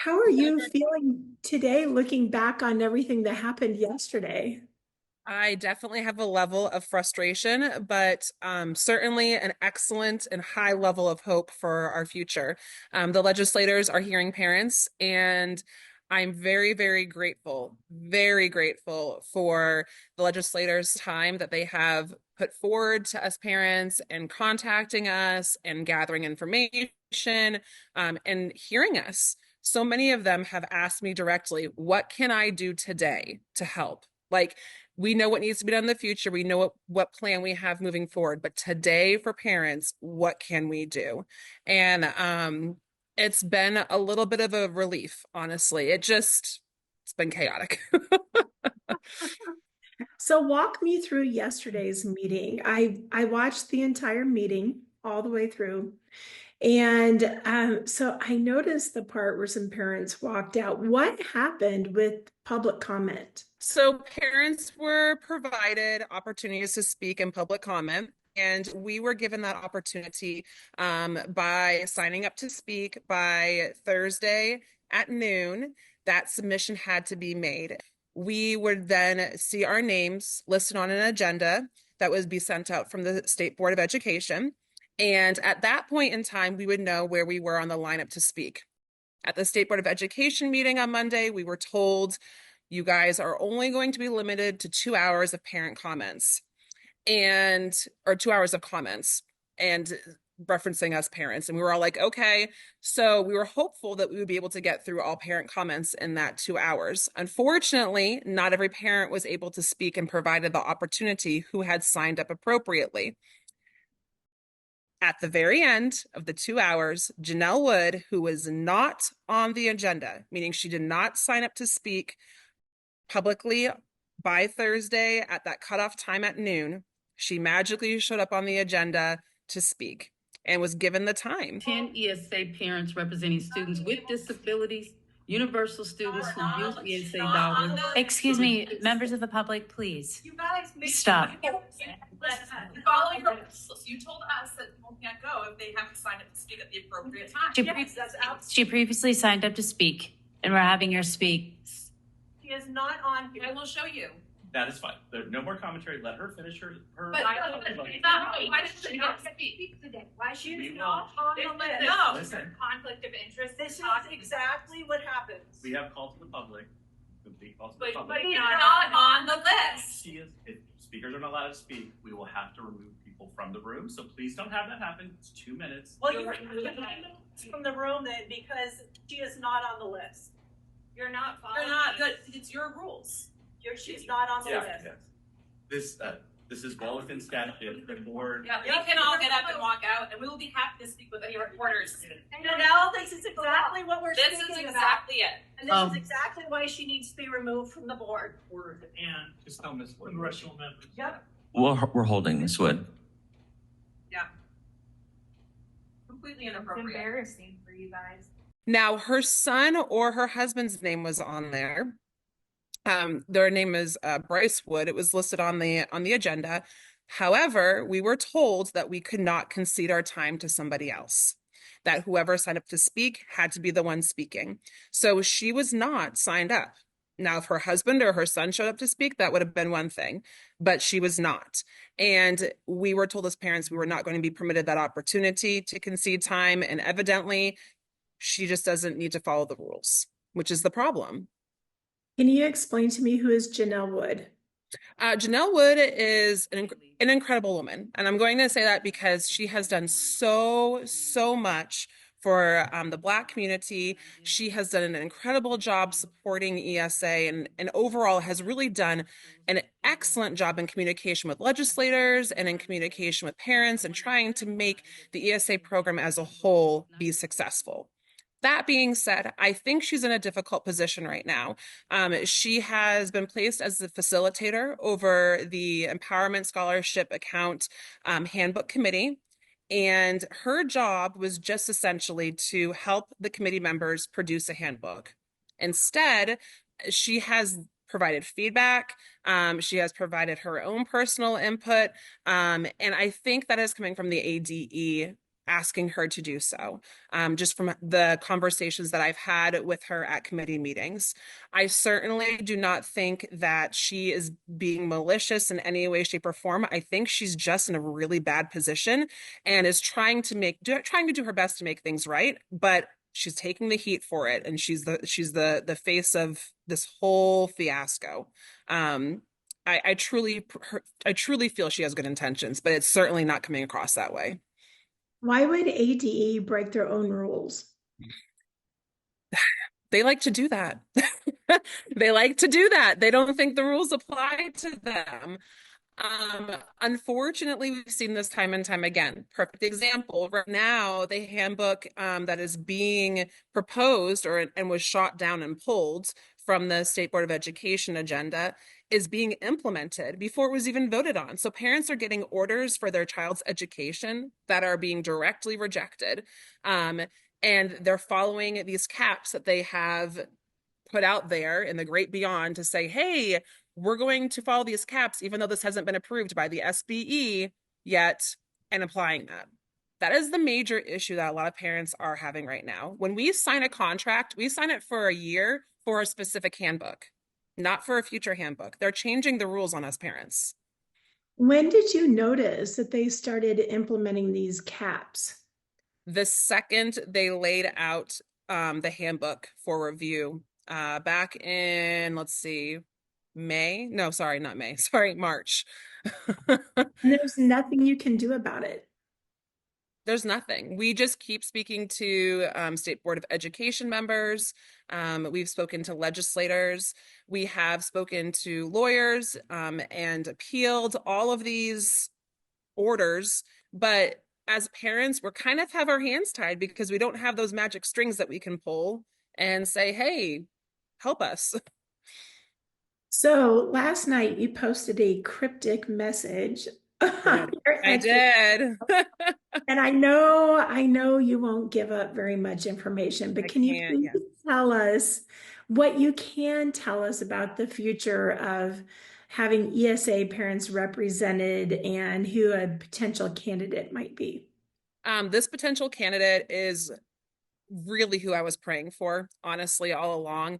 How are you feeling today, looking back on everything that happened yesterday? I definitely have a level of frustration, but certainly an excellent and high level of hope for our future. The legislators are hearing parents, and I'm very grateful for the legislators' time that they have put forward to us parents and contacting us and gathering information and hearing us. So many of them have asked me directly, what can I do today to help? Like, we know what needs to be done in the future. We know what plan we have moving forward. But today, for parents, what can we do? And it's been a little bit of a relief, honestly. It's been chaotic. So walk me through yesterday's meeting. I watched the entire meeting all the way through. And so I noticed the part where some parents walked out. What happened with public comment? So parents were provided opportunities to speak in public comment. And we were given that opportunity by signing up to speak by Thursday at noon. That submission had to be made. We would then see our names listed on an agenda that would be sent out from the State Board of Education. And at that point in time, we would know where we were on the lineup to speak. At the State Board of Education meeting on Monday, we were told you guys are only going to be limited to 2 hours of parent comments or 2 hours of comments and referencing us parents. And we were all like, okay. So we were hopeful that we would be able to get through all parent comments in that 2 hours. Unfortunately, not every parent was able to speak and provided the opportunity who had signed up appropriately. At the very end of the 2 hours, Janelle Wood, who was not on the agenda, meaning she did not sign up to speak publicly by Thursday at that cutoff time at noon, she magically showed up on the agenda to speak and was given the time. 10 ESA parents representing students with disabilities, universal students who use ESA dollars. Excuse me, members of the public, please. You guys stop. Following her, you told us that people can't go if they haven't signed up to speak at the appropriate time. She previously signed up to speak, and we're having her speak. She is not on. I will show you. That is fine. There's no more commentary. Let her finish her. But why does she not speak today? Why she is not on the list? No. Listen. Conflict of interest. This is exactly what happens. We have called to the public. Complete calls to the But public. you're not on the list. She is. If speakers are not allowed to speak, we will have to remove people from the room. So please don't have that happen. It's 2 minutes. Well, you're from the room then because she is not on the list. You're not following. You're not. It's your rules. She's not on the list. Yes. This is well within statute. The board. Yeah, we can all get up and walk out, and we will be happy to speak with any reporters. And Janelle, this is exactly what we're speaking about. This is exactly it. And this is exactly why she needs to be removed from the board. And just tell Ms. Wood. Congressional members. Yep. Well, we're holding Ms. Wood. Yeah. Completely inappropriate. It's embarrassing for you guys. Now, her son or her husband's name was on there. Their name is Bryce Wood. It was listed on the agenda. However, we were told that we could not concede our time to somebody else, that whoever signed up to speak had to be the one speaking. So she was not signed up. Now, if her husband or her son showed up to speak, that would have been one thing, but she was not. And we were told as parents we were not going to be permitted that opportunity to concede time. And evidently, she just doesn't need to follow the rules, which is the problem. Can you explain to me who is Janelle Wood? Janelle Wood is an incredible woman. And I'm going to say that because she has done so much for the Black community. She has done an incredible job supporting ESA and overall has really done an excellent job in communication with legislators and in communication with parents and trying to make the ESA program as a whole be successful. That being said, I think she's in a difficult position right now. She has been placed as the facilitator over the Empowerment Scholarship Account Handbook Committee. And her job was just essentially to help the committee members produce a handbook. Instead, she has provided feedback. She has provided her own personal input. And I think that is coming from the ADE asking her to do so, just from the conversations that I've had with her at committee meetings. I certainly do not think that she is being malicious in any way, shape, or form. I think she's just in a really bad position and is trying to do her best to make things right, but she's taking the heat for it, and she's the face of this whole fiasco. I truly feel she has good intentions, but it's certainly not coming across that way. Why would ADE break their own rules? They like to do that. They like to do that. They don't think the rules apply to them. Unfortunately, we've seen this time and time again. Perfect example right now, the handbook that is being proposed and was shot down and pulled from the State Board of Education agenda is being implemented before it was even voted on. So parents are getting orders for their child's education that are being directly rejected. And they're following these caps that they have put out there in the great beyond to say, hey, we're going to follow these caps, even though this hasn't been approved by the SBE yet, and applying that. That is the major issue that a lot of parents are having right now. When we sign a contract, we sign it for a year for a specific handbook, not for a future handbook. They're changing the rules on us parents. When did you notice that they started implementing these caps? The second they laid out the handbook for review back in, let's see, March. There's nothing you can do about it. There's nothing. We just keep speaking to State Board of Education members. We've spoken to legislators. We have spoken to lawyers and appealed all of these orders. But as parents, we're kind of have our hands tied because we don't have those magic strings that we can pull and say, hey, help us. So last night you posted a cryptic message. I did. And I know you won't give up very much information, but can you please tell us what you can tell us about the future of having ESA parents represented and who a potential candidate might be? This potential candidate is really who I was praying for, honestly, all along.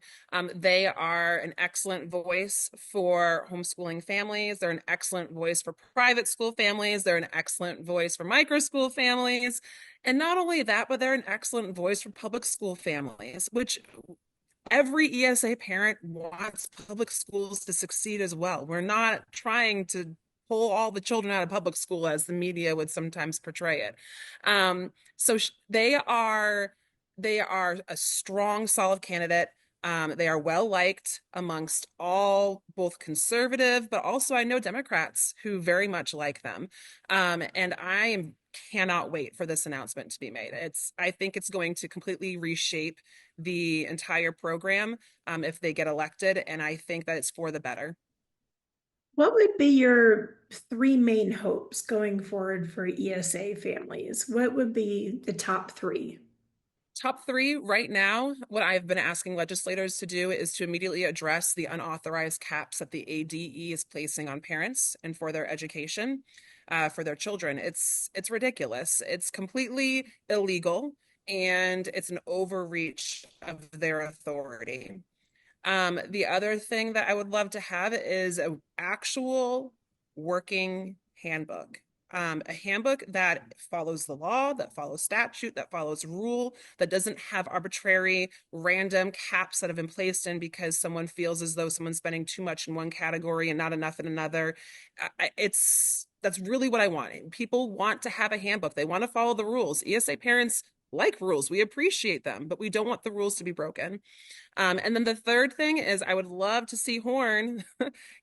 They are an excellent voice for homeschooling families. They're an excellent voice for private school families. They're an excellent voice for micro school families. And not only that, but they're an excellent voice for public school families, which every ESA parent wants public schools to succeed as well. We're not trying to pull all the children out of public school as the media would sometimes portray it. So they are a strong, solid candidate. They are well liked amongst all, both conservative, but also I know Democrats who very much like them. And I cannot wait for this announcement to be made. I think it's going to completely reshape the entire program if they get elected, and I think that it's for the better. What would be your three main hopes going forward for ESA families? What would be the top three? Top three right now, what I've been asking legislators to do is to immediately address the unauthorized caps that the ADE is placing on parents and for their education, for their children. It's ridiculous. It's completely illegal, and it's an overreach of their authority. The other thing that I would love to have is an actual working handbook. A handbook that follows the law, that follows statute, that follows rule, that doesn't have arbitrary, random caps that have been placed in because someone feels as though someone's spending too much in one category and not enough in another. That's really what I want. People want to have a handbook. They want to follow the rules. ESA parents like rules. We appreciate them, but we don't want the rules to be broken. And then the third thing is I would love to see Horne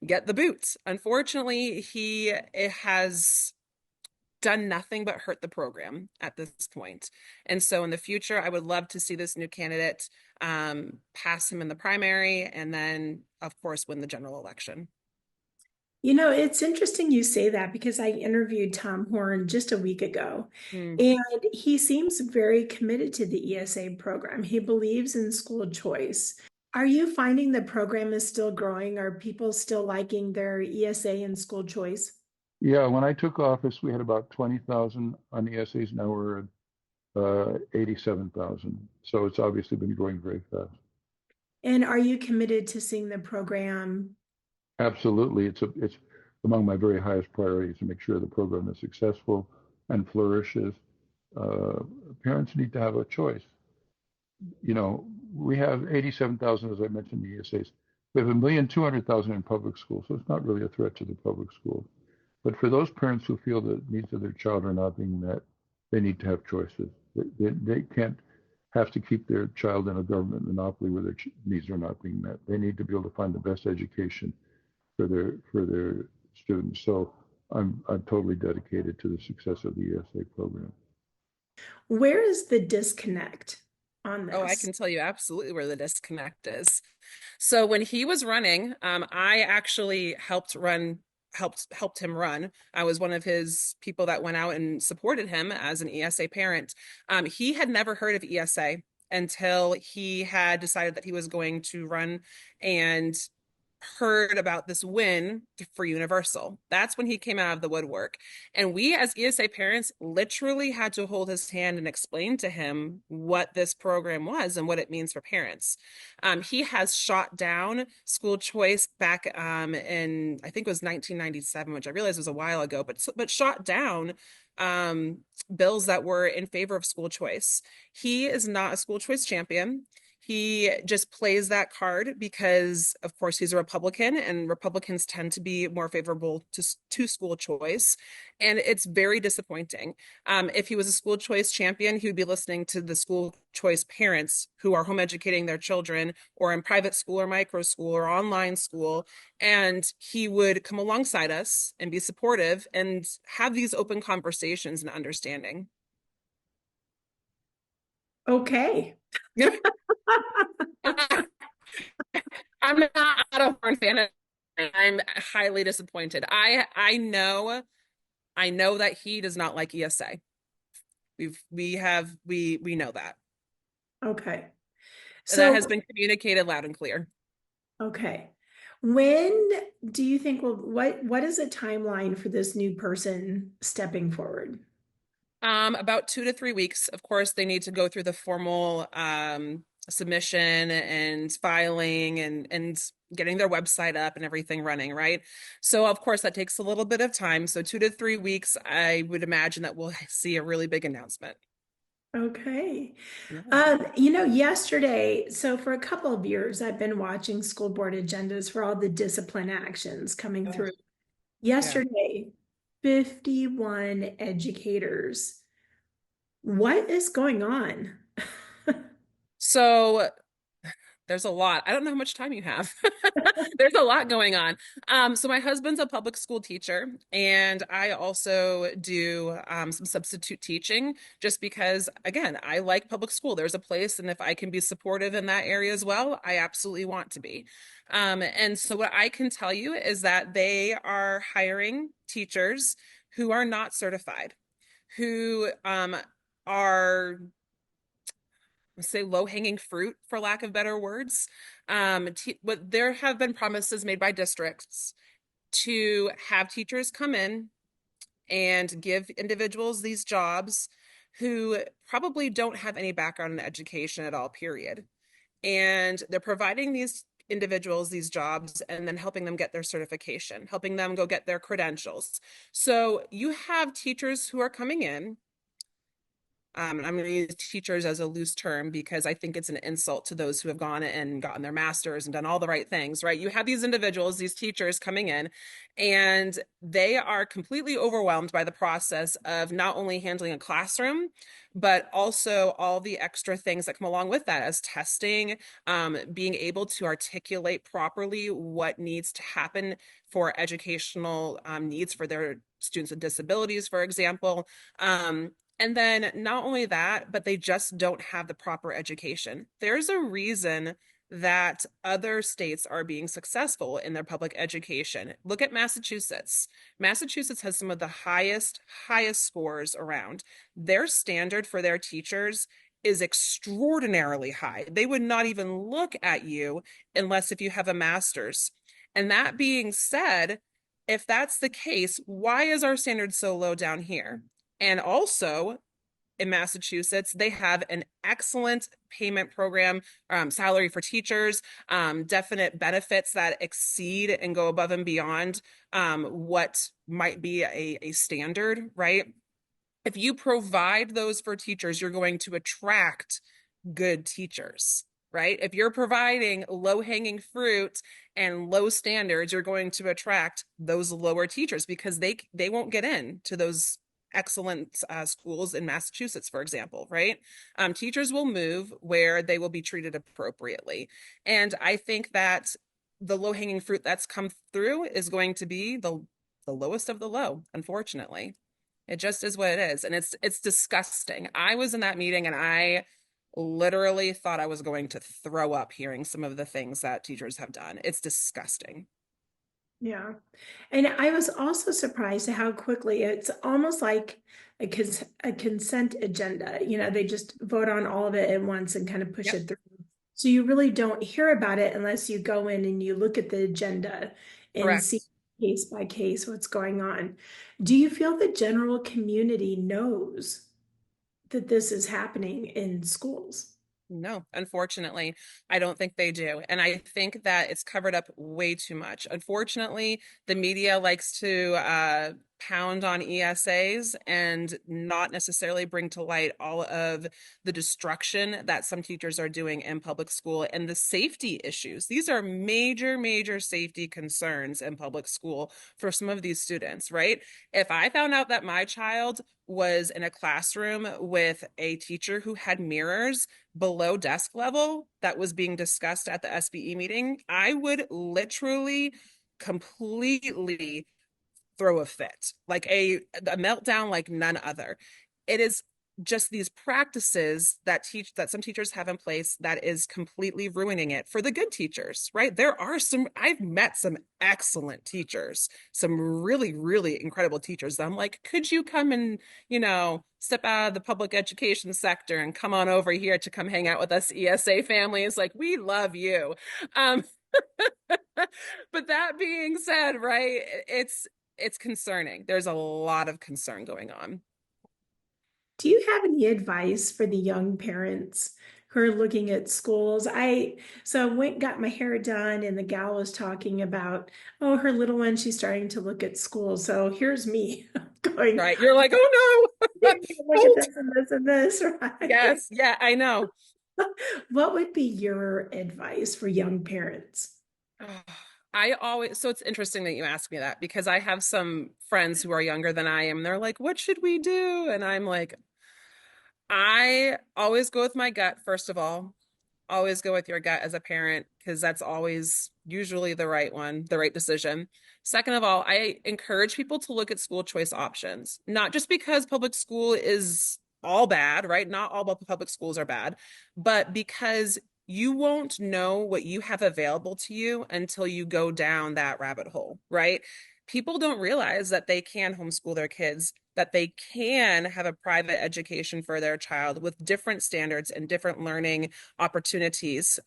get the boot. Unfortunately, he has done nothing but hurt the program at this point. And so in the future, I would love to see this new candidate pass him in the primary and then, of course, win the general election. You know, it's interesting you say that because I interviewed Tom Horne just a week ago, and he seems very committed to the ESA program. He believes in school choice. Are you finding the program is still growing? Are people still liking their ESA and school choice? Yeah, when I took office, we had about 20,000 on ESAs. Now we're at 87,000. So it's obviously been growing very fast. And are you committed to seeing the program? Absolutely. It's among my very highest priorities to make sure the program is successful and flourishes. Parents need to have a choice. You know, we have 87,000, as I mentioned, in the ESAs. We have 1,200,000 in public schools, so it's not really a threat to the public schools. But for those parents who feel the needs of their child are not being met, they need to have choices. They can't have to keep their child in a government monopoly where their needs are not being met. They need to be able to find the best education for their students. So I'm totally dedicated to the success of the ESA program. Where is the disconnect on this? Oh, I can tell you absolutely where the disconnect is. So when he was running, I actually helped him run. I was one of his people that went out and supported him as an ESA parent. He had never heard of ESA until he had decided that he was going to run and heard about this win for Universal. That's when he came out of the woodwork. And we as ESA parents literally had to hold his hand and explain to him what this program was and what it means for parents. He has shot down school choice back in, I think it was 1997, which I realized was a while ago, but shot down bills that were in favor of school choice. He is not a school choice champion. He just plays that card because, of course, he's a Republican, and Republicans tend to be more favorable to school choice. And it's very disappointing. If he was a school choice champion, he would be listening to the school choice parents who are home educating their children or in private school or micro school or online school. And he would come alongside us and be supportive and have these open conversations and understanding. Okay. I'm not a Horne fan. I'm highly disappointed. I know that he does not like ESA. We know that. Okay. So that has been communicated loud and clear. Okay. When do you think what is the timeline for this new person stepping forward? About 2 to 3 weeks. Of course, they need to go through the formal submission and filing and getting their website up and everything running, right? So of course that takes a little bit of time. So 2 to 3 weeks, I would imagine that we'll see a really big announcement. Okay. Yeah. Yesterday, so for a couple of years, I've been watching school board agendas for all the discipline actions coming through. Yesterday, 51 educators. What is going on? So there's a lot. I don't know how much time you have. There's a lot going on. So my husband's a public school teacher, and I also do some substitute teaching just because, again, I like public school. There's a place, and if I can be supportive in that area as well, I absolutely want to be. And so what I can tell you is that they are hiring teachers who are not certified, who are, say, low-hanging fruit, for lack of better words. There have been promises made by districts to have teachers come in and give individuals these jobs who probably don't have any background in education at all, period. And they're providing these individuals these jobs and then helping them get their certification, helping them go get their credentials. So you have teachers who are coming in. I'm going to use teachers as a loose term because I think it's an insult to those who have gone and gotten their masters and done all the right things, right? You have these individuals, these teachers coming in, and they are completely overwhelmed by the process of not only handling a classroom, but also all the extra things that come along with that, as testing, being able to articulate properly what needs to happen for educational needs for their students with disabilities, for example. And then not only that, but they just don't have the proper education. There's a reason that other states are being successful in their public education. Look at Massachusetts. Massachusetts has some of the highest scores around. Their standard for their teachers is extraordinarily high. They would not even look at you unless if you have a master's. And that being said, if that's the case, why is our standard so low down here? And also, in Massachusetts, they have an excellent payment program, salary for teachers, definite benefits that exceed and go above and beyond what might be a standard, right? If you provide those for teachers, you're going to attract good teachers, right? If you're providing low-hanging fruit and low standards, you're going to attract those lower teachers because they won't get in to those excellent schools in Massachusetts, for example, right? Teachers will move where they will be treated appropriately. And I think that the low-hanging fruit that's come through is going to be the lowest of the low, unfortunately. It just is what it is. And it's disgusting. I was in that meeting and I literally thought I was going to throw up hearing some of the things that teachers have done. It's disgusting. Yeah. And I was also surprised at how quickly it's almost like a consent agenda. They just vote on all of it at once and kind of push it through. So you really don't hear about it unless you go in and you look at the agenda and Correct. see case by case what's going on. Do you feel the general community knows that this is happening in schools? No, unfortunately, I don't think they do. And I think that it's covered up way too much. Unfortunately, the media likes to pound on ESAs and not necessarily bring to light all of the destruction that some teachers are doing in public school and the safety issues. These are major, major safety concerns in public school for some of these students, right? If I found out that my child was in a classroom with a teacher who had mirrors below desk level that was being discussed at the SBE meeting, I would literally completely throw a fit, like a meltdown like none other. It is just these practices that some teachers have in place that is completely ruining it for the good teachers, right? I've met some excellent teachers, some really, really incredible teachers that I'm like, could you come and, step out of the public education sector and come on over here to come hang out with us ESA families? Like, we love you. But that being said, right, it's concerning. There's a lot of concern going on. Do you have any advice for the young parents who are looking at schools? I went got my hair done and the gal was talking about, oh, her little one, she's starting to look at school. So here's me going, right. You're like, oh no, look at this and this and this, right? Yes, yeah, I know. What would be your advice for young parents? So it's interesting that you ask me that because I have some friends who are younger than I am. They're like, what should we do? And I'm like, I always go with my gut, first of all. Always go with your gut as a parent because that's always usually the right one, the right decision. Second of all, I encourage people to look at school choice options, not just because public school is all bad, right? Not all public schools are bad, but because you won't know what you have available to you until you go down that rabbit hole, right? People don't realize that they can homeschool their kids, that they can have a private education for their child with different standards and different learning opportunities.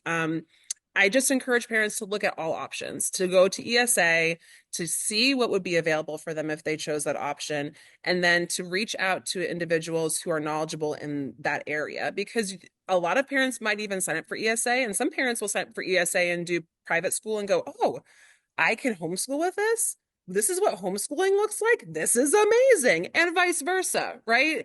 I just encourage parents to look at all options, to go to ESA, to see what would be available for them if they chose that option, and then to reach out to individuals who are knowledgeable in that area. Because a lot of parents might even sign up for ESA, and some parents will sign up for ESA and do private school and go, oh, I can homeschool with this? This is what homeschooling looks like. This is amazing. And vice versa, right?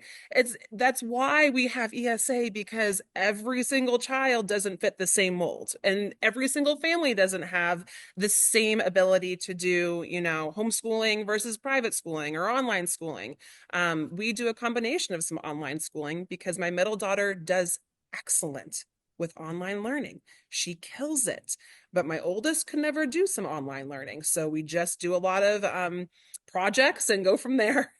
That's why we have ESA, because every single child doesn't fit the same mold and every single family doesn't have the same ability to do, homeschooling versus private schooling or online schooling. We do a combination of some online schooling because my middle daughter does excellent with online learning. She kills it. But my oldest could never do some online learning. So we just do a lot of projects and go from there.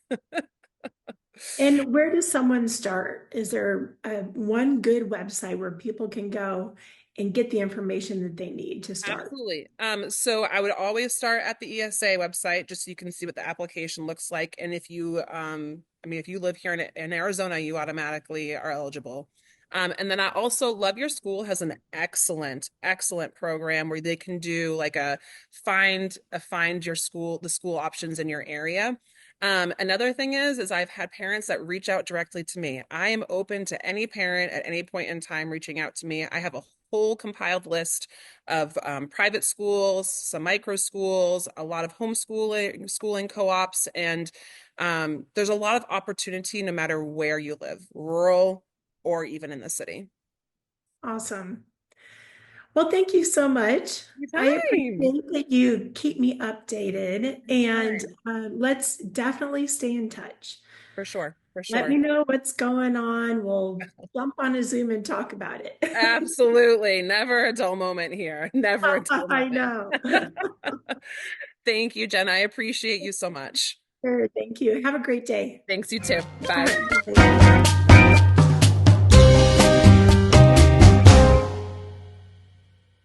And where does someone start? Is there one good website where people can go and get the information that they need to start? Absolutely. So I would always start at the ESA website just so you can see what the application looks like. And if you, if you live here in Arizona, you automatically are eligible. And then I also Love Your School has an excellent program where they can do like a find your school, the school options in your area. Another thing is I've had parents that reach out directly to me. I am open to any parent at any point in time reaching out to me. I have a whole compiled list of private schools, some micro schools, a lot of schooling co-ops, and there's a lot of opportunity no matter where you live, rural or even in the city. Awesome. Well, thank you so much. I appreciate that you keep me updated, and let's definitely stay in touch. For sure. For Let me sure. know what's going on. We'll jump on a Zoom and talk about it. Absolutely. Never a dull moment here. Never a dull I moment. know. Thank you, Jen. I appreciate you so much. Sure, thank you. Have a great day. Thanks, you too. Bye. Bye.